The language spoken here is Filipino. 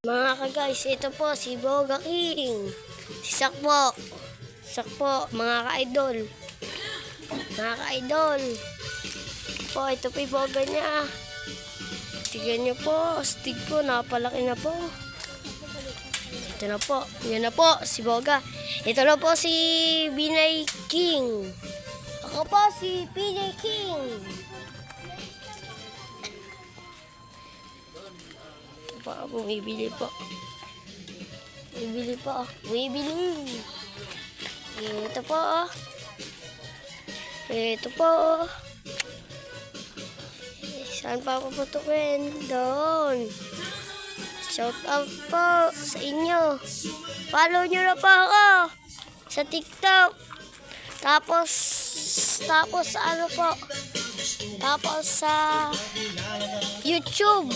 Mga ka-guys, ito po si Boga King. Si Sakpo. Sakpo, mga ka-idol. Mga ka-idol. Ito po yung Boga niya. Tignan niyo po, astig po, napalaki na po. Ito na po, yan na po, si Boga. Ito na po si Binay King. Ako po si PJ King. Bumibili po. Bumibili po. Bumibili. Ito po. Ito po. Saan pa puputukin? Doon. Shout out po sa inyo. Follow nyo na po ako sa TikTok. Tapos ano po? Tapos sa YouTube.